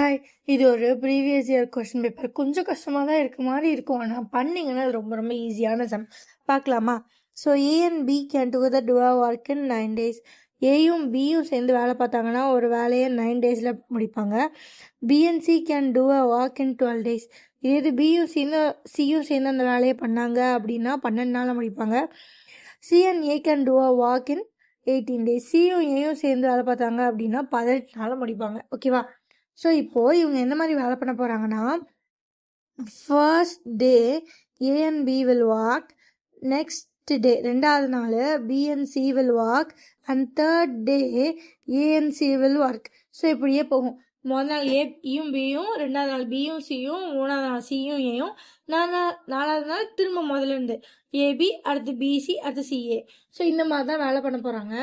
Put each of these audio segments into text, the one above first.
Hi, இது ஒரு previous year question paper. கொஞ்சம் கஷ்டமாக தான் இருக்க மாதிரி இருக்கும். ஆனால் பண்ணிங்கன்னா அது ரொம்ப ரொம்ப ஈஸியான சம். பார்க்கலாமா? So A and B can together do a work in 9 days. ஏயும் பியும் சேர்ந்து வேலை பார்த்தாங்கன்னா ஒரு வேலையை 9 daysல முடிப்பாங்க. B and C can do a work in 12 days. இது பியும் சியும் சேர்ந்து அந்த வேலையை பண்ணாங்க அப்படின்னா 12 நாளில் முடிப்பாங்க. C and A can do a work in 18 days. சியும் ஏயும் சேர்ந்து வேலை பார்த்தாங்க அப்படின்னா 18 நாளில் முடிப்பாங்க. ஓகேவா? ஸோ இப்போது இவங்க எந்த மாதிரி வேலை பண்ண போகிறாங்கன்னா, first day A and B will walk, next day ரெண்டாவது நாள் B and C will walk, and third day A and C will work. So இப்படியே போகும். முதல் நாள் ஏயும் பியும், ரெண்டாவது நாள் பியும் சியும், மூணாவது நாள் சியும் ஏயும், நாலாவது நாள் திரும்ப முதல்ல இருந்து ஏபி, அடுத்து பிசி, அடுத்து சிஏ. ஸோ இந்த மாதிரி தான் வேலை பண்ண போகிறாங்க.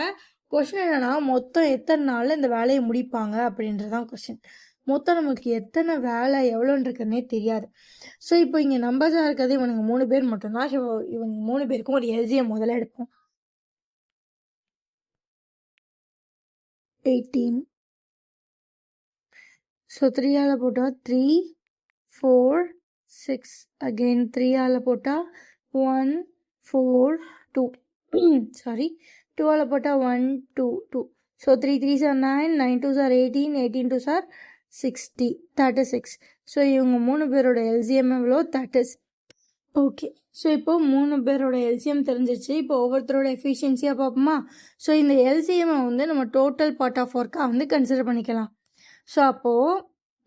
கொஸ்டின் என்னன்னா, மொத்தம் எத்தனை நாளில் இந்த வேலையை முடிப்பாங்க அப்படின்றது தான் கொஸ்டின். மொத்தம் நமக்கு எத்தனை வேலை எவ்வளோன்னு இருக்குன்னே தெரியாது. ஸோ இப்போ இங்கே நம்பர்ஸாக இருக்கிறது இவனுங்க 3 பேர் மட்டும்தான். ஸோ இவங்க 3 பேருக்கும் ஒரு எல்சிஎம் முதல்ல எடுப்போம். 18. ஸோ 3ஆல் போட்டால் 3, 4, 6. அகெயின் 3ஆல் போட்டால் 1, 4, 2. சாரி, 2ஆல் போட்டால் 1, 2, 2. So 3 3s are 9, 9 2s are 18, 18 2s are 60, 36. So இவங்க 3 பேரோட எல்சிஎம் எவ்வளோ? 36. ஓகே, ஸோ இப்போ 3 பேரோட எல்சிஎம் தெரிஞ்சிச்சு. இப்போ ஒவ்வொருத்தரோட எஃபிஷியன்சியாக பார்ப்போமா? ஸோ இந்த எல்சிஎம்மை வந்து நம்ம டோட்டல் பார்ட் ஆஃப் ஒர்க்காக வந்து கன்சிடர் பண்ணிக்கலாம். ஸோ அப்போது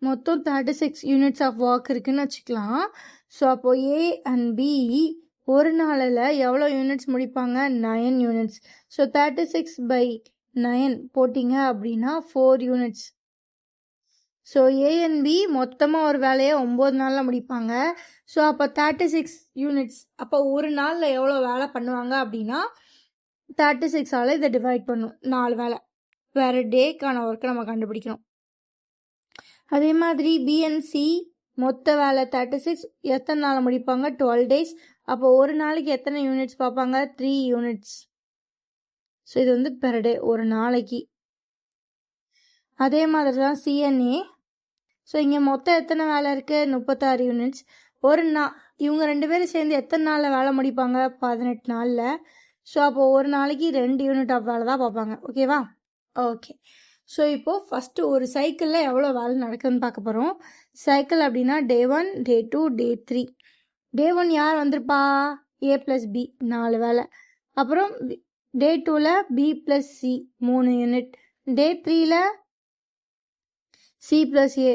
மொத்தம் 36 யூனிட்ஸ் ஆஃப் ஒர்க் இருக்குதுன்னு வச்சுக்கலாம். ஸோ அப்போது ஏ அண்ட் பி ஒரு நாளில் எவ்வளோ யூனிட்ஸ் முடிப்பாங்க? 9 யூனிட்ஸ். ஸோ 36/9 போட்டிங்க அப்படின்னா 4 units. So A and B மொத்தமாக ஒரு வேலையை 9 நாளில் முடிப்பாங்க. ஸோ அப்போ 36 யூனிட்ஸ். அப்போ ஒரு நாளில் எவ்வளோ வேலை பண்ணுவாங்க அப்படின்னா 36ஆல் இதை டிவைட் பண்ணும். 4 வேலை. வேறு டேக்கான ஒர்க்கை நம்ம கண்டுபிடிக்கணும். அதே மாதிரி பி அண்ட் சி மொத்த வேலை 36, எத்தனை நாளில் முடிப்பாங்க? 12 days. அப்போ ஒரு நாளைக்கு எத்தனை யூனிட்ஸ் பார்ப்பாங்க? 3 யூனிட்ஸ். ஸோ இது வந்து பெர் டே, ஒரு நாளைக்கு. அதே மாதிரி தான் சிஎன்ஏ. ஸோ இங்கே மொத்தம் எத்தனை வேலை இருக்குது? 36 யூனிட்ஸ். இவங்க 2 பேரும் சேர்ந்து எத்தனை நாளில் வேலை முடிப்பாங்க? 18 நாளில். ஸோ அப்போது ஒரு நாளைக்கு 2 யூனிட் ஆஃப் வேலை தான் பார்ப்பாங்க. ஓகேவா? ஓகே, ஸோ இப்போது ஃபஸ்ட்டு ஒரு சைக்கிளில் எவ்வளோ வேலை நடக்குதுன்னு பார்க்க போகிறோம். சைக்கிள் அப்படின்னா டே 1, டே 2, டே 3. டே 1 யார் வந்திருப்பா? ஏ ப்ளஸ் பி 4 வேலை. அப்புறம் டே 2ல் B plus C 3 unit. Day 3ல் C plus A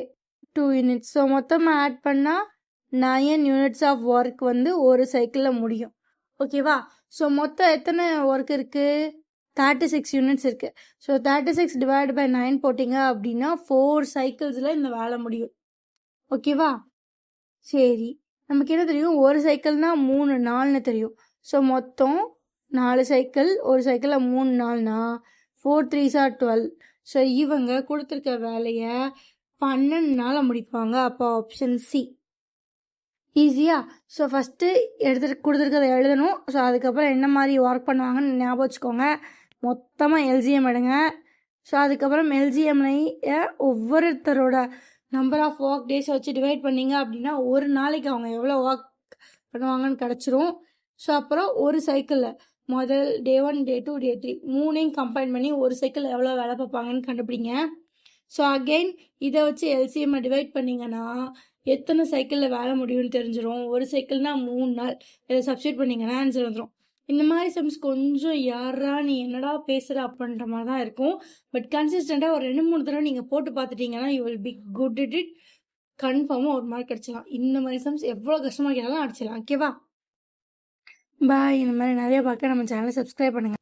2 units. So மொத்தமாக ஆட் பண்ணால் 9 யூனிட்ஸ் ஆஃப் ஒர்க் வந்து ஒரு சைக்கிளில் முடியும். ஓகேவா? ஸோ மொத்தம் எத்தனை ஒர்க் இருக்குது? 36 யூனிட்ஸ் இருக்குது. ஸோ 36 டிவைட் பை 9 போட்டிங்க அப்படின்னா 4 சைக்கிள்ஸில் இந்த வேலை முடியும். ஓகேவா? சரி, நமக்கு என்ன தெரியும்? ஒரு சைக்கிள்னால் 3 நாள்னு தெரியும். ஸோ மொத்தம் 4 சைக்கிள், ஒரு சைக்கிளில் 3 நாள்னா 4 3s are 12. ஸோ இவங்க கொடுத்துருக்க வேலையை 12 நாளில் முடிப்பாங்க. அப்போ ஆப்ஷன் சி ஈஸியா. ஸோ ஃபஸ்ட்டு கொடுத்துருக்கதை எழுதணும். ஸோ அதுக்கப்புறம் என்ன மாதிரி ஒர்க் பண்ணுவாங்கன்னு ஞாபகம் வச்சுக்கோங்க. மொத்தமாக எல்சிஎம் எடுங்க. ஸோ அதுக்கப்புறம் எல்சிஎம்லையே ஒவ்வொருத்தரோட நம்பர் ஆஃப் ஒர்க் டேஸை வச்சு டிவைட் பண்ணிங்க அப்படின்னா ஒரு நாளைக்கு அவங்க எவ்வளோ ஒர்க் பண்ணுவாங்கன்னு கிடச்சிரும். ஸோ அப்புறம் ஒரு சைக்கிளில் முதல் டே 1, டே 2, டே 3 மூணையும் கம்பைன் பண்ணி ஒரு சைக்கிள் எவ்வளோ வேலை பார்ப்பாங்கன்னு கண்டுபிடிங்க. ஸோ அகெயின் இதை வச்சு எல்சிஎம்மை டிவைட் பண்ணிங்கன்னா எத்தனை சைக்கிளில் வேலை முடியும்னு தெரிஞ்சிடும். ஒரு சைக்கிள்னால் 3 நாள். இதை சப்ஸ்டியூட் பண்ணிங்கன்னா ஆன்சர் வந்துடும். இந்த மாதிரி சம்ஸ் கொஞ்சம் யாரா நீ என்னடா பேசுகிற அப்படின்ற மாதிரி தான் இருக்கும். பட் கன்சிஸ்டண்ட்டாக ஒரு 2-3 தடவை நீங்கள் போட்டு பார்த்துட்டிங்கன்னா you will be good it it. கன்ஃபார்மாக ஒரு மார்க் அடிச்சிடலாம். இந்த மாதிரி சம்ஸ் எவ்வளோ கஷ்டமாக கேட்டாலும் அடிச்சிடலாம். ஓகேவா? பாய். இந்த மாதிரி நிறைய பார்க்க நம்ம சேனலை சப்ஸ்கிரைப் பண்ணுங்கள்.